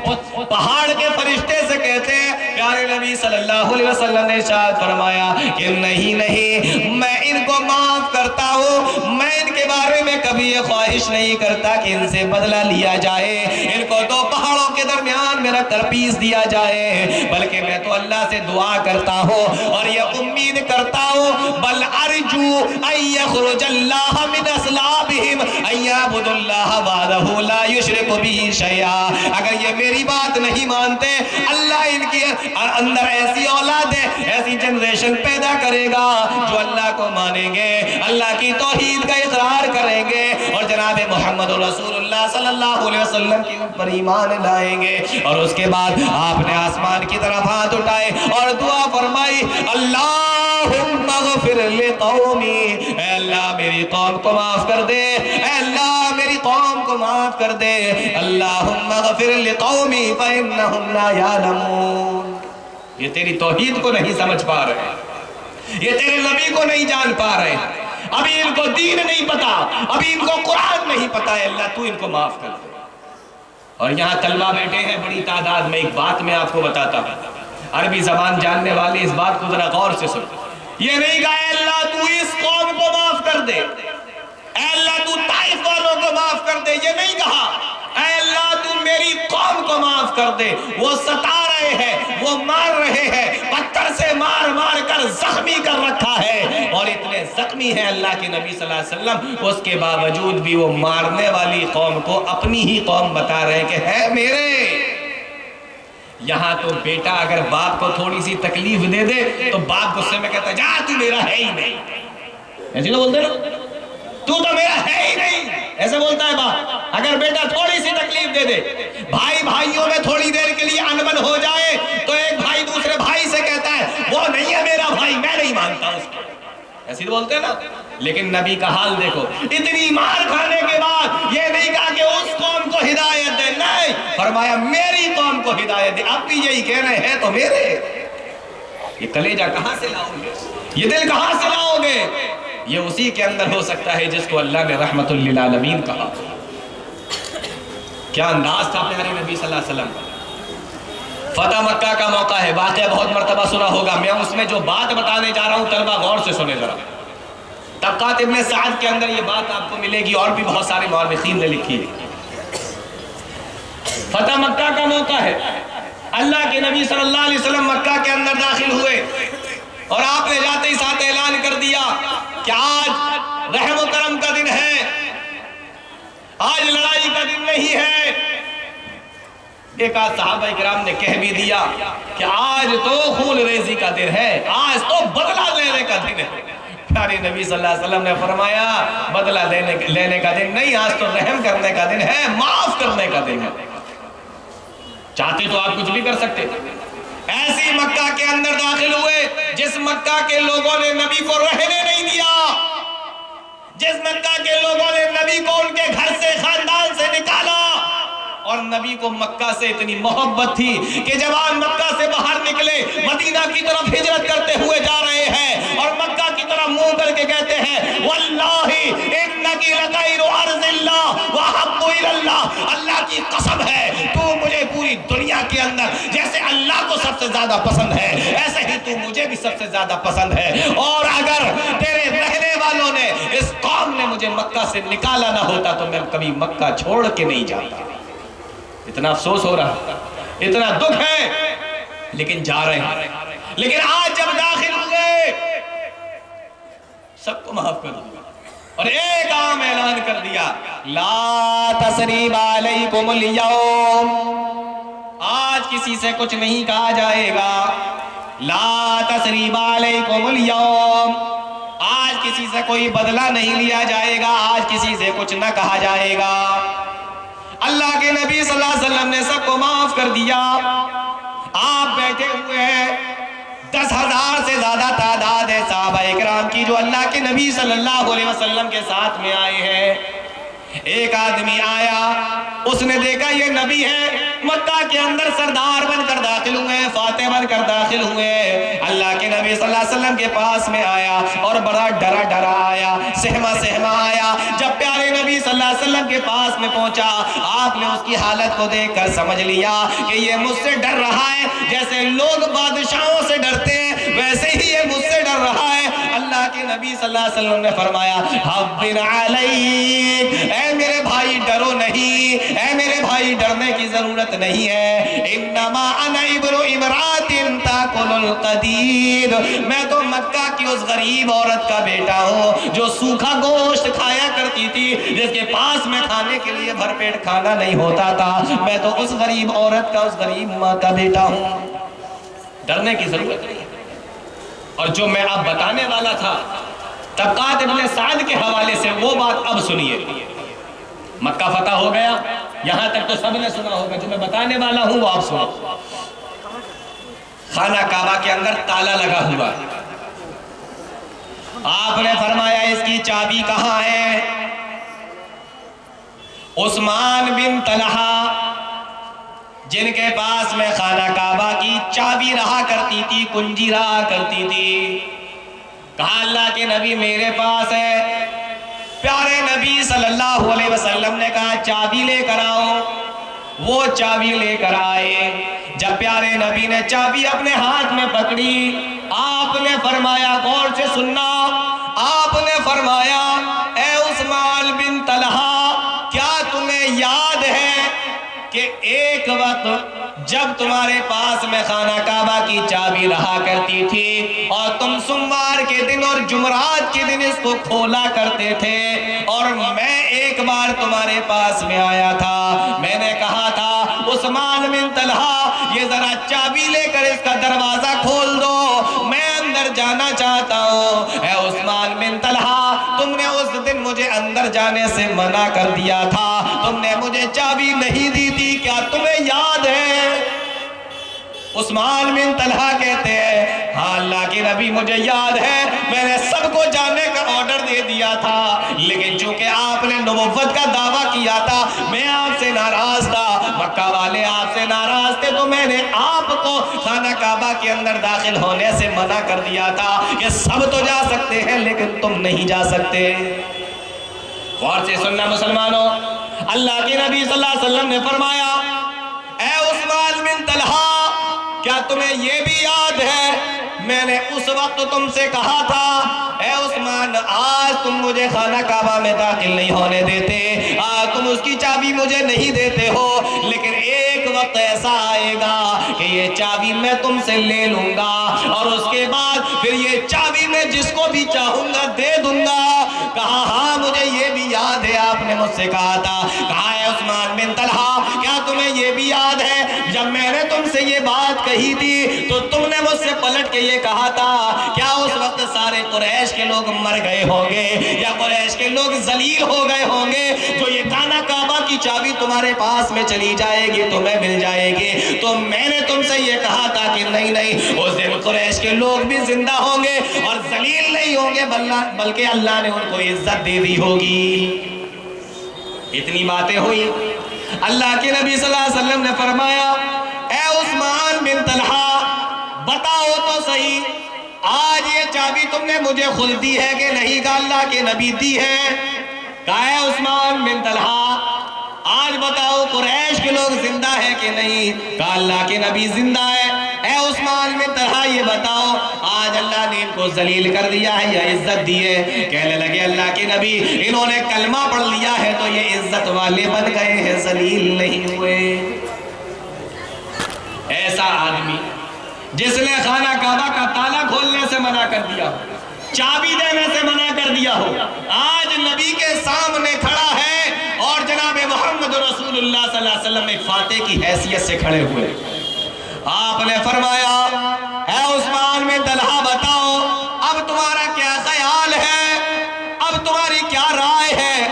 پہاڑ کے فرشتے سے کہتے ہیں، پیارے نبی صلی اللہ علیہ وسلم نے ارشاد فرمایا کہ نہیں میں ان کو معاف کرتا ہوں، میں ان کے بارے میں کبھی یہ خواہش نہیں کرتا کہ ان سے بدلہ لیا جائے، ان کو 2 پہاڑوں کے درمیان میں رکھ کر پیس دیا جائے، بلکہ میں تو اللہ سے دعا کرتا ہوں اور یہ امید کرتا ہوں، بل ارجو ان یخرج اللہ من اصلابہم ان یعبدوا اللہ وحدہ لا یشرک بہ شیئا۔ اگر یہ میری بات نہیں مانتے، اللہ ان کے اندر ایسی اولادیں، ایسی جنریشن پیدا کرے گا جو اللہ کو مانیں گے، اللہ کی توحید کا اقرار کریں گے اور جناب محمد رسول اللہ صلی اللہ علیہ وسلم کے اوپر ایمان لائیں گے۔ اور اس کے بعد آپ نے آسمان کی طرف ہاتھ اٹھائے اور دعا فرمائی، اللہ اللہم اغفر لقومی، اے اللہ میری قوم کو معاف کر دے، اے اللہ میری قوم کو معاف کر دے، اللہم اغفر لقومی فإنہم لا یعلمون۔ یہ تیری توحید کو نہیں سمجھ پا رہے، یہ تیرے نبی کو نہیں جان پا رہے، ابھی ان کو دین نہیں پتا، ابھی ان کو قرآن نہیں پتا ہے، اللہ تو ان کو معاف کر دے۔ اور یہاں طلبہ بیٹھے ہیں بڑی تعداد میں، ایک بات میں آپ کو بتاتا ہوں، عربی زبان جاننے والے اس بات کو ذرا غور سے سن، یہ نہیں کہا اے اللہ تو اس قوم کو معاف کر دے، اے اللہ تو طائف والوں کو معاف کر دے، یہ نہیں کہا اے اللہ تو میری قوم کو معاف کر دے، وہ ستا رہے ہیں، وہ مار رہے ہیں، پتھر سے مار مار کر زخمی کر رکھا ہے، اور اتنے زخمی ہیں اللہ کے نبی صلی اللہ علیہ وسلم، اس کے باوجود بھی وہ مارنے والی قوم کو اپنی ہی قوم بتا رہے ہیں کہ ہے میرے۔ یہاں تو بیٹا اگر باپ کو تھوڑی سی تکلیف دے دے تو باپ غصے میں کہتا ہے جا تو میرا ہے ہی نہیں، ایسے نہ بولتے نا، تو میرا ہے ہی نہیں، ایسے بولتا ہے باپ۔ اگر بیٹا تھوڑی سی تکلیف دے دے، بھائی بھائیوں میں تھوڑی دیر کے لیے انبن ہو جائے تو ایک بھائی دوسرے بھائی سے کہتا ہے وہ نہیں ہے میرا بھائی، میں نہیں مانتا اس کو، ایسے تو بولتے ہیں نا۔ لیکن نبی کا حال دیکھو، اتنی مار کھانے کے بعد یہ نہیں کہا کہ اس قوم کو ہدایت دے، نہیں، فرمایا میری قوم کو ہدایت دے، اب بھی یہی کہہ رہے ہیں تو میرے۔ یہ کلیجہ کہاں سے لاؤ گے، یہ دل کہاں سے لاؤ گے؟ یہ اسی کے اندر ہو سکتا ہے جس کو اللہ نے رحمت للعالمین کہا۔ کیا انداز تھا پیارے نبی صلی اللہ علیہ وسلم کا۔ فتح مکہ کا موقع ہے، واقعہ بہت مرتبہ سنا ہوگا، میں اس میں جو بات بتانے جا رہا ہوں طلبہ غور سے سنے ذرا۔ طبقات ابن سعد کے اندر یہ بات آپ کو ملے گی، اور بھی بہت سارے مورخین نے لکھی ہے۔ فتح مکہ کا موقع ہے، اللہ کے نبی صلی اللہ علیہ وسلم مکہ کے اندر داخل ہوئے، اور آپ نے جاتے ہی ساتھ اعلان کر دیا کہ آج رحم و کرم کا دن ہے، آج لڑائی کا دن نہیں ہے۔ ایک آج صحابہ کرام نے کہہ بھی دیا کہ آج تو خون ریزی کا دن ہے، آج تو بدلہ لینے کا دن ہے۔ پیارے نبی صلی اللہ علیہ وسلم نے فرمایا بدلہ لینے کا دن نہیں، آج تو رحم کرنے کا دن ہے، معاف کرنے کا دن ہے۔ چاہتے تو آپ کچھ بھی کر سکتے، ایسی مکہ کے اندر داخل ہوئے جس مکہ کے لوگوں نے نبی کو رہنے نہیں دیا، جس مکہ کے لوگوں نے نبی کو ان کے گھر سے خاندان سے نکالا، اور نبی کو مکہ سے اتنی محبت تھی کہ جب آج مکہ سے باہر نکلے مدینہ کی طرف ہجرت کرتے ہوئے جا رہے ہیں، اور مکہ کی طرف منہ کر کے کہتے ہیں واللہ انکی لخیر ارض اللہ واحب الی اللہ، اللہ کی قسم ہے تو مجھے پوری دنیا کے اندر جیسے اللہ کو سب سے زیادہ پسند ہے ایسے ہی تو مجھے بھی سب سے زیادہ پسند ہے، اور اگر تیرے رہنے والوں نے اس قوم نے مجھے مکہ سے نکالا نہ ہوتا تو میں کبھی مکہ چھوڑ کے نہیں جاتا۔ اتنا افسوس ہو رہا، اتنا دکھ ہے، لیکن جا رہے ہیں۔ لیکن آج جب داخل ہوئے سب کو معاف کر دیا، اور ایک عام اعلان کر دیا لا تثریب علیکم اليوم، آج کسی سے کچھ نہیں کہا جائے گا، لا تثریب علیکم اليوم، آج کسی سے کوئی بدلہ نہیں لیا جائے گا، آج کسی سے کچھ نہ کہا جائے گا۔ اللہ کے نبی صلی اللہ علیہ وسلم نے سب کو معاف کر دیا۔ آپ بیٹھے ہوئے ہیں، 10,000 سے زیادہ تعداد ہے صحابہ اکرام کی جو اللہ کے نبی صلی اللہ علیہ وسلم کے ساتھ میں آئے ہیں۔ ایک آدمی آیا، اس نے دیکھا یہ نبی ہے، مکہ کے اندر سردار بن کر داخل ہوئے، فاتح بن کر داخل ہوئے، اللہ کے نبی صلی اللہ علیہ وسلم کے پاس میں آیا اور بڑا ڈرا ڈرا آیا، سہما سہما آیا۔ جب پیارے نبی صلی اللہ علیہ وسلم کے پاس میں پہنچا، آپ نے اس کی حالت کو دیکھ کر سمجھ لیا کہ یہ مجھ سے ڈر رہا ہے، جیسے لوگ بادشاہوں سے ڈرتے ہیں ویسے ہی یہ مجھ سے ڈر رہا ہے۔ اللہ کے نبی صلی اللہ علیہ وسلم نے فرمایا حبن علیک، اے میرے بھائی ڈرو نہیں، اے میرے بھائی ڈرنے کی ضرورت نہیں ہے، انما انا ابن امرات تاکل القدید، میں تو مکہ کی اس غریب عورت کا بیٹا ہوں جو سوکھا گوشت کھایا کرتی تھی، جس کے پاس میں کھانے کے لیے بھر پیٹ کھانا نہیں ہوتا تھا، میں تو اس غریب عورت کا، اس غریب ماں کا بیٹا ہوں، ڈرنے کی ضرورت نہیں۔ اور جو میں اب بتانے والا تھا طبقات ابن سعد کے حوالے سے، وہ بات اب سنیے۔ مکہ فتح ہو گیا، یہاں تک تو سب نے سنا ہوگا، جو میں بتانے والا ہوں وہ آپ سنو۔ خانہ کعبہ کے اندر تالا لگا ہوا ہے، آپ نے فرمایا اس کی چابی کہاں ہے؟ عثمان بن طلحہ جن کے پاس میں خانہ کعبہ کی چابی رہا کرتی تھی، کنجی رہا کرتی تھی، کہا اللہ کے نبی میرے پاس ہے۔ پیارے نبی صلی اللہ علیہ وسلم نے کہا چابی لے کر آؤ۔ وہ چابی لے کر آئے۔ جب پیارے نبی نے چابی اپنے ہاتھ میں پکڑی، آپ نے فرمایا، غور سے سننا، آپ نے فرمایا اے عثمان بن طلحہ، کیا تمہیں یاد ہے کہ ایک وقت جب تمہارے پاس میں خانہ کعبہ کی چابی رہا کرتی تھی اور تم سوموار کے دن اور جمعرات کے دن اس کو کھولا کرتے تھے، اور میں ایک بار تمہارے پاس میں آیا تھا، میں نے کہا تھا عثمان بن طلحہ یہ ذرا چابی لے کر اس کا دروازہ کھول دو، میں اندر جانا چاہتا ہوں۔ اے عثمان بن طلحہ، تم نے اس دن مجھے اندر جانے سے منع کر دیا تھا، تم نے مجھے چابی نہیں دی تھی، کیا تمہیں یاد ہے؟ عثمان بن طلحہ کہتے ہیں ہاں اللہ کے نبی مجھے یاد ہے، میں نے سب کو جانے کا آرڈر دے دیا تھا، لیکن چونکہ آپ نے نبوت کا دعویٰ کیا تھا، میں آپ سے ناراض تھا، مکہ والے آپ سے ناراض تھے، تو میں نے آپ کو خانہ کعبہ کے اندر داخل ہونے سے منع کر دیا تھا کہ سب تو جا سکتے ہیں لیکن تم نہیں جا سکتے۔ غور سے سننا مسلمانوں، اللہ کے نبی صلی اللہ علیہ وسلم نے فرمایا اے عثمان بن طلحہ، کیا تمہیں یہ بھی یاد ہے میں نے اس وقت تم سے کہا تھا اے عثمان آج تم مجھے خانہ کعبہ میں داخل نہیں ہونے دیتے، آج تم اس کی چابی مجھے نہیں دیتے ہو، لیکن ایک وقت ایسا آئے گا کہ یہ چابی میں تم سے لے لوں گا اور اس کے بعد پھر یہ چابی میں جس کو بھی چاہوں گا دے دوں گا۔ کہا ہاں مجھے یہ بھی یاد ہے، آپ نے مجھ سے کہا تھا۔ کہا اے عثمان بن طلحہ، کیا تمہیں یہ بھی یاد ہے جب میں نے تم سے یہ بات کہی تھی تو تم نے مجھ سے پلٹ کے یہ کہا تھا کیا اس وقت سارے قریش کے لوگ مر گئے ہوں گے یا قریش کے لوگ ذلیل ہو گئے ہوں گے، جو یہ خانہ کعبہ کی چابی تمہارے پاس میں چلی جائے گی تمہیں مل جائے گی؟ تو میں نے تم سے یہ کہا تھا کہ نہیں نہیں، اس دن قریش کے لوگ بھی زندہ ہوں گے اور ذلیل نہیں ہوں گے، بلکہ اللہ نے ان کو عزت دے دی ہوگی۔ اتنی باتیں ہوئی، اللہ کے نبی صلی اللہ علیہ وسلم نے فرمایا اے عثمان بن طلحہ بتاؤ تو صحیح، آج یہ چابی تم نے مجھے خود دی ہے کہ نہیں؟ کہا اللہ کے نبی دی ہے۔ کہا اے عثمان بن طلحہ آج بتاؤ قریش کے لوگ زندہ ہیں کہ نہیں؟ کہا اللہ کے نبی زندہ ہے۔ اے عثمان بن طلحہ یہ بتاؤ آج اللہ نے ان کو ذلیل کر دیا ہے یا عزت دی ہے؟ کہنے لگے اللہ کے نبی انہوں نے کلمہ پڑھ لیا ہے تو یہ عزت والے بن گئے ہیں، ذلیل نہیں ہوئے۔ ایسا آدمی جس نے خانہ کعبہ کا تالا کھولنے سے منع کر دیا ہو، چابی دینے سے منع کر دیا ہو، آج نبی کے سامنے کھڑا ہے اور جناب محمد رسول اللہ صلی اللہ علیہ وسلم ایک فاتح کی حیثیت سے کھڑے ہوئے۔ آپ نے فرمایا اے عثمان بن طلحہ بتاؤ اب تمہارا کیا خیال ہے، اب تمہاری کیا رائے ہے؟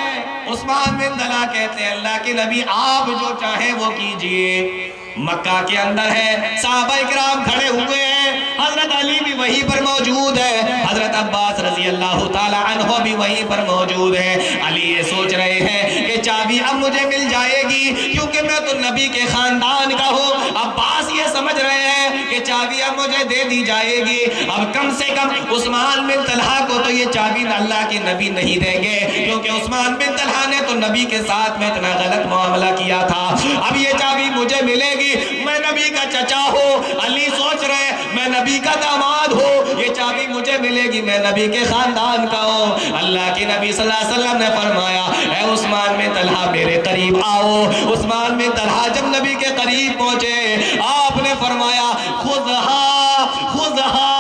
عثمان بن طلحہ کہتے ہیں اللہ کے نبی آپ جو چاہیں وہ کیجئے۔ مکہ کے اندر ہے، صحابہ اکرام کھڑے ہوئے ہیں، حضرت علی بھی وہیں پر موجود ہے، حضرت عباس رضی اللہ تعالی عنہ بھی وہیں پر موجود ہے۔ علی یہ سوچ رہے ہیں کہ چابی اب مجھے مل جائے گی کیونکہ میں تو نبی کے خاندان کا ہوں۔ عباس یہ سمجھ رہے ہیں کہ چابی اب مجھے دے دی جائے گی، اب کم سے کم عثمان بن طلحہ کو تو یہ چابی اللہ کے نبی نہیں دیں گے کیونکہ عثمان بن طلحہ نے تو نبی کے ساتھ میں اتنا غلط معاملہ کیا تھا، اب یہ چابی مجھے ملے گی، میں نبی کا چچا ہوں۔ علی سوچ رہے میں نبی کا داماد ہوں، یہ چابی مجھے ملے گی، میں نبی کے خاندان کا ہوں۔ اللہ کے نبی صلی اللہ علیہ وسلم نے فرمایا اے عثمان بن طلحہ میرے قریب آؤ۔ عثمان بن طلحہ جب نبی کے قریب پہنچے آپ نے فرمایا خذہا خذہا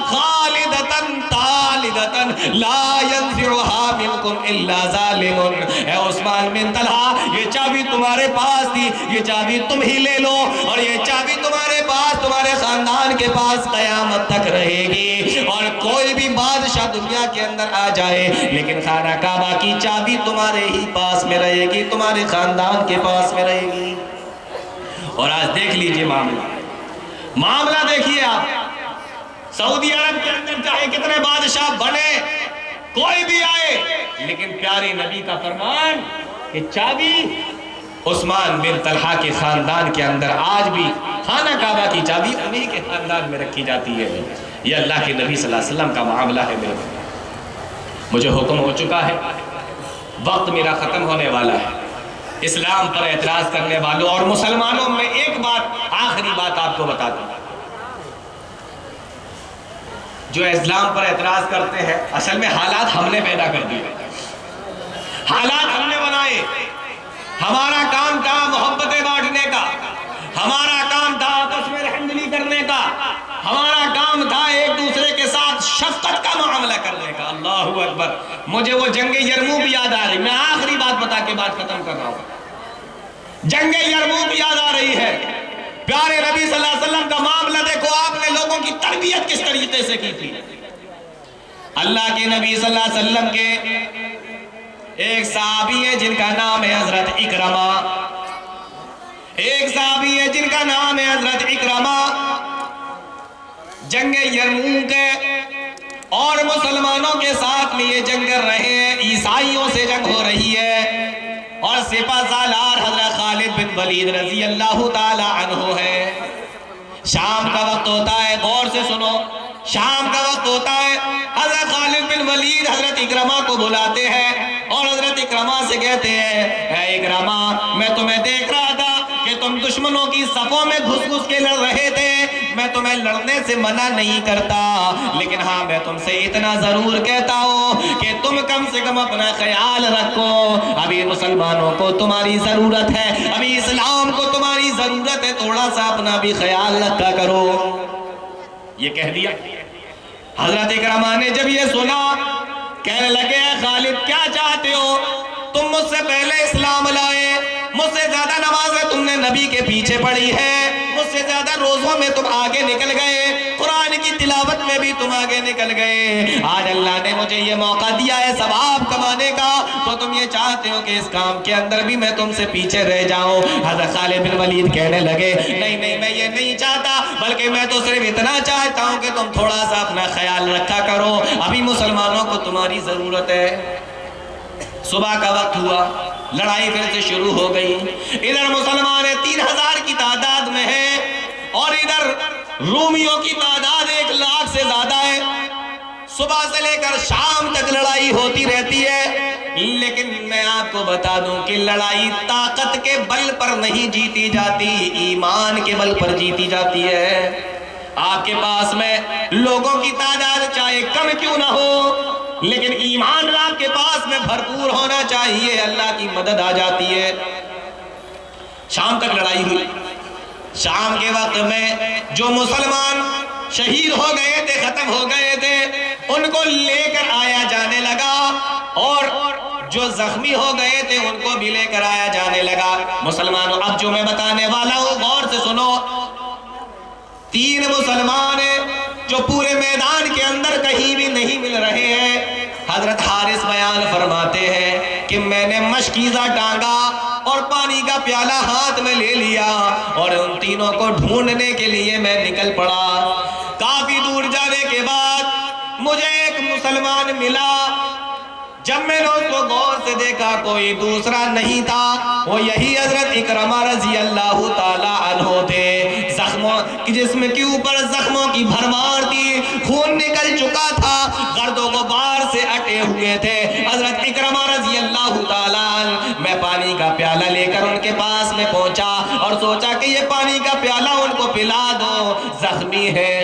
خالدتن تالدتن لا ينزعها منکم الا ظالم۔ اے عثمان بن طلحہ یہ چابی تمہارے پاس تھی، یہ چابی تم ہی لے لو اور یہ چابی تمہارے پاس تمہارے خاندان کے پاس قیامت تک رہے گی، اور کوئی بھی بادشاہ دنیا کے اندر آ جائے لیکن خانہ کعبہ کی چابی تمہارے ہی پاس میں رہے گی، تمہارے خاندان کے پاس میں رہے گی۔ اور آج دیکھ لیجئے معاملہ دیکھیے آپ، سعودی عرب کے اندر چاہے کتنے بادشاہ بنے لیکن پیارے نبی کا فرمان کہ چابی عثمان بن طلحہ کے خاندان کے اندر آج بھی خانہ کعبہ کی چابی انہی کے خاندان میں رکھی جاتی ہے. یہ اللہ کے نبی صلی اللہ علیہ وسلم کا معاملہ ہے. مجھے حکم ہو چکا ہے، وقت میرا ختم ہونے والا ہے. اسلام پر اعتراض کرنے والوں اور مسلمانوں میں ایک بات، آخری بات آپ کو بتا دوں. جو اسلام پر اعتراض کرتے ہیں اصل میں حالات ہم نے پیدا کر دیے، حالات ہم نے بنائے. ہمارا کام تھا محبتیں بانٹنے کا، ہمارا کام تھا آپس میں رحمدلی کرنے کا، ہمارا کام تھا ایک دوسرے کے ساتھ شفقت کا معاملہ کرنے کا. اللہ اکبر. مجھے وہ جنگ یرموک یاد آ رہی. میں آخری بات بتا کے بات ختم کر رہا ہوں. جنگ یرموک یاد آ رہی ہے. پیارے نبی صلی اللہ علیہ وسلم کا معاملہ دیکھو، آپ نے لوگوں کی تربیت کس طریقے سے کی تھی. اللہ کے نبی صلی اللہ علیہ وسلم کے ایک صحابی ہے جن کا نام ہے حضرت اکرمہ. ایک صحابی ہے جن کا نام ہے حضرت اکرمہ. جنگ یرموک ہے اور مسلمانوں کے ساتھ میں یہ جنگ کر رہے ہیں. عیسائیوں سے جنگ ہو رہی ہے اور سپہ سالار حضرت خالد بن ولید رضی اللہ تعالی عنہ ہے. شام کا وقت ہوتا ہے، غور سے سنو. شام کا وقت ہوتا ہے. حضرت خالد بن ولید حضرت اکرمہ کو بلاتے ہیں اور حضرت اکرمہ سے کہتے ہیں، اے اکرمہ، میں تمہیں دیکھ رہا تھا کہ تم دشمنوں کی صفوں میں گھس گھس کے لڑ رہے تھے. میں تمہیں لڑنے سے منع نہیں کرتا، لیکن ہاں میں تم سے اتنا ضرور کہتا ہوں کہ تم کم سے کم اپنا خیال رکھو. ابھی مسلمانوں کو تمہاری ضرورت ہے، ابھی اسلام کو تمہاری ضرورت ہے. تھوڑا سا اپنا بھی خیال رکھا کرو. یہ کہہ دیا. حضرت اکرمہ نے جب یہ سنا کہنے لگے، اے خالد کیا چاہتے ہو؟ تم مجھ سے پہلے اسلام لائے، مجھ سے زیادہ نمازیں تم نے نبی کے پیچھے پڑھی ہے، مجھ سے زیادہ روزوں میں تم آگے نکل گئے، قرآن کی تلاوت میں بھی تم آگے نکل گئے. آج اللہ نے مجھے یہ موقع دیا ہے ثواب کمانے کا، تو تم یہ چاہتے ہو کہ اس کام کے اندر بھی میں تم سے پیچھے رہ جاؤں. حضرت خالد بن ولید کہنے لگے، نہیں نہیں، میں یہ نہیں چاہتا، بلکہ میں تو صرف اتنا چاہتا ہوں کہ تم تھوڑا سا اپنا خیال رکھا کرو. ابھی مسلمانوں کو تمہاری ضرورت ہے. صبح کا وقت ہوا، لڑائی پھر سے شروع ہو گئی. ادھر مسلمان 3000 کی تعداد میں ہیں اور ادھر رومیوں کی تعداد 1 لاکھ سے زیادہ ہے. صبح سے لے کر شام تک لڑائی ہوتی رہتی ہے. لیکن میں آپ کو بتا دوں کہ لڑائی طاقت کے بل پر نہیں جیتی جاتی، ایمان کے بل پر جیتی جاتی ہے. آپ کے پاس میں لوگوں کی تعداد چاہے کم کیوں نہ ہو، لیکن ایمان آپ کے پاس میں بھرپور ہونا چاہیے، اللہ کی مدد آ جاتی ہے. شام تک لڑائی ہوئی. شام کے وقت میں جو مسلمان شہید ہو گئے تھے، ختم ہو گئے تھے، ان کو لے کر آیا جانے لگا اور جو زخمی ہو گئے تھے ان کو بھی لے کر آیا جانے لگا. مسلمانوں، اب جو میں بتانے والا ہوں غور سے سنو. 3 مسلمان ہیں جو پورے میدان کے اندر کہیں بھی نہیں مل رہے ہیں. حضرت حارث بیان فرماتے ہیں کہ میں نے مشکیزہ ٹانگا اور پانی کا پیالہ ہاتھ میں لے لیا اور ان تینوں کو ڈھونڈنے کے لیے میں نکل پڑا. کافی دور جانے کے بعد مجھے ایک مسلمان ملا. جب میں نے اس کو غور سے دیکھا کوئی دوسرا نہیں تھا، وہ یہی حضرت اکرمہ رضی اللہ تعالی عنہ تھے. زخموں جسم کے اوپر زخموں کی بھرمار تھی، خون نکل چکا تھا، گرد و غبار سے اٹے ہوئے تھے. حضرت اکرمہ رضی اللہ تعالی عنہ، میں پانی کا پیالہ لے کر ان کے پاس میں پہنچا اور سوچا کہ یہ پانی کا پیالہ ان کو پلا دو، زخمی ہے.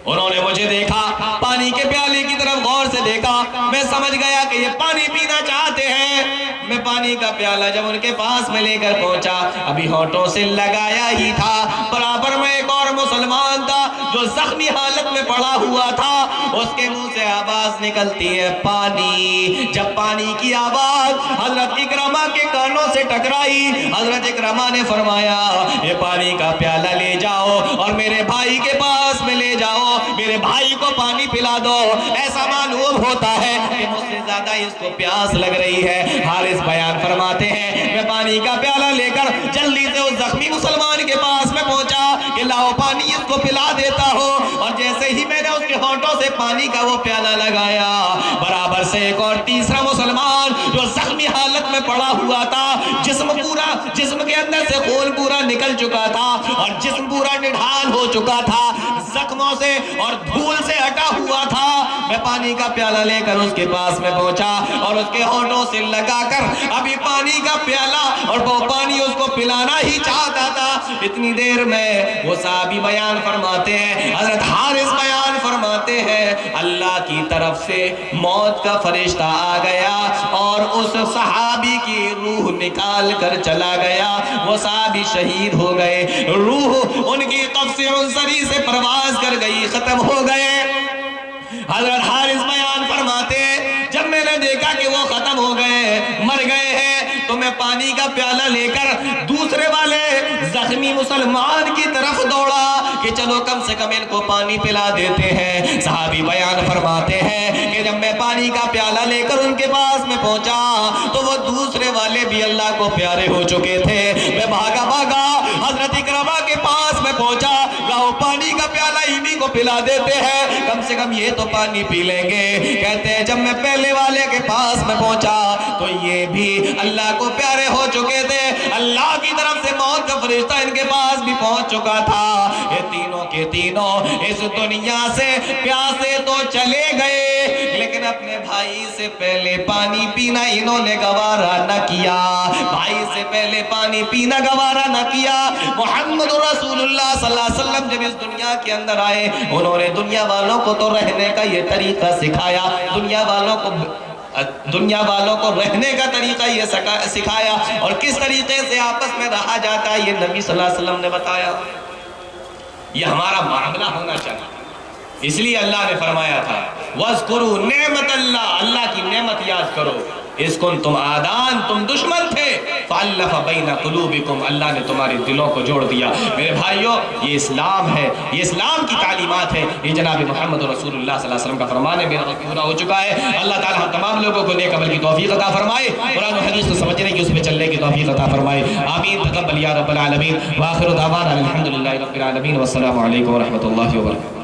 انہوں نے مجھے دیکھا، پانی کے پیالے کی طرف غور سے دیکھا. میں سمجھ گیا کہ یہ پانی پینا چاہتے ہیں. میں پانی کا پیالہ جب ان کے پاس میں لے کر پہنچا، ابھی ہونٹوں سے لگایا ہی تھا، برابر میں ایک اور مسلمان تھا جو زخمی حالت میں پڑا ہوا تھا. اس کے منہ سے آواز نکلتی ہے پانی. جب پانی کی آواز حضرت اکرمہ کے کانوں سے ٹکرائی، حضرت اکرمہ نے فرمایا، یہ پانی کا پیالہ لے جاؤ اور میرے بھائی کے پاس میں لے جاؤ، میرے بھائی کو پانی پلا دو. ایسا معلوم ہوتا ہے کہ مجھ سے زیادہ اس کو پیاس لگ رہی ہے. حارث بیان فرماتے ہیں، میں پانی کا پیالہ لے کر جلدی سے اس زخمی مسلمان کے پاس میں پہنچا کہ لاؤ پانی اس کو پلا دیتا ہوں. اور جیسے ہی میں نے اس کے ہونٹوں سے پانی کا وہ پیالہ لگایا، برابر سے ایک اور تیسرا جو زخمی حالت میں پڑا ہوا تھا، جسم کے اندر سے خون پورا نکل چکا تھا اور جسم پورا نڈھال ہو چکا تھا، زخموں سے اور دھول سے ہٹا ہوا تھا۔ میں پانی کا پیالہ لے کر اس کے پاس میں پہنچا اور اس کے ہونٹوں سے لگا کر ابھی پانی کا پیالہ اور وہ پانی اس کو پلانا ہی چاہتا تھا، اتنی دیر میں وہ صحابی بیان فرماتے ہیں، حضرت حارث بیان فرماتے ہیں، اللہ کی طرف سے موت کا فرشتہ آ گیا اور اس صحابی کی روح نکال کر چلا گیا۔ وہ صحابی شہید ہو گئے، روح ان کی قبض عنصری سے پرواز کر گئی، ختم ہو گئے۔ حضرت حارث بیان فرماتے ہیں، جب میں نے دیکھا کہ وہ ختم ہو گئے، مر گئے ہیں، تو میں پانی کا پیالہ لے کر دوسرے والے زخمی مسلمان کی طرف دوڑا کہ چلو کم سے کم ان کو پانی پلا دیتے ہیں۔ صحابی بیان فرماتے ہیں کہ جب میں پانی کا پیالہ لے کر ان کے پاس میں پہنچا تو وہ دوسرے والے بھی اللہ کو پیارے ہو چکے تھے۔ میں بھاگا حضرت اکرمہ کے پاس میں پہنچا، لاؤ پانی کا پیالہ انہی کو پلا دیتے ہیں، کم سے کم یہ تو پانی پی لیں گے۔ کہتے ہیں جب میں پہلے والے کے پاس میں پہنچا تو یہ بھی اللہ کو پیارے ہو چکے تھے، اللہ کی طرف سے موت کا فرشتہ ان کے پاس بھی پہنچ چکا تھا۔ یہ تینوں کے تینوں اس دنیا سے پیاسے تو چلے گئے، لیکن اپنے بھائی سے پہلے پانی پینا انہوں نے گوارا نہ کیا، بھائی سے پہلے پانی پینا گوارا نہ کیا۔ محمد رسول اللہ صلی اللہ علیہ وسلم جب اس دنیا کے اندر آئے، انہوں نے دنیا والوں کو تو رہنے کا یہ طریقہ سکھایا، دنیا والوں کو رہنے کا طریقہ یہ سکھایا، اور کس طریقے سے آپس میں رہا جاتا ہے یہ نبی صلی اللہ علیہ وسلم نے بتایا۔ یہ ہمارا معاملہ ہونا چاہیے، اس لیے اللہ نے فرمایا تھا وَاذْكُرُوا نعمت اللہ کی نعمت یاد کرو، اس کن تم آدان، تم دشمن تھے، فَأَلَّفَ بَيْنَ قُلُوبِكُمْ، اللہ نے تمہارے دلوں کو جوڑ دیا۔ میرے بھائیوں، یہ اسلام ہے، یہ اسلام کی تعلیمات ہے، یہ جناب محمد رسول اللہ صلی اللہ علیہ وسلم کا فرمان ہے۔ میرا وقت پورا ہو چکا ہے، اللہ تعالی ہم تمام لوگوں کو نیک عمل کی توفیق عطا فرمائے، قرآن و حدیث کو سمجھنے کی، اس پہ چلنے کی توفیق عطا فرمائے، آمین۔ تقبل یا رب العالمین، وآخر دعوانا الحمدللہ رب العالمین، والسلام علیکم ورحمۃ اللہ وبرکاتہ۔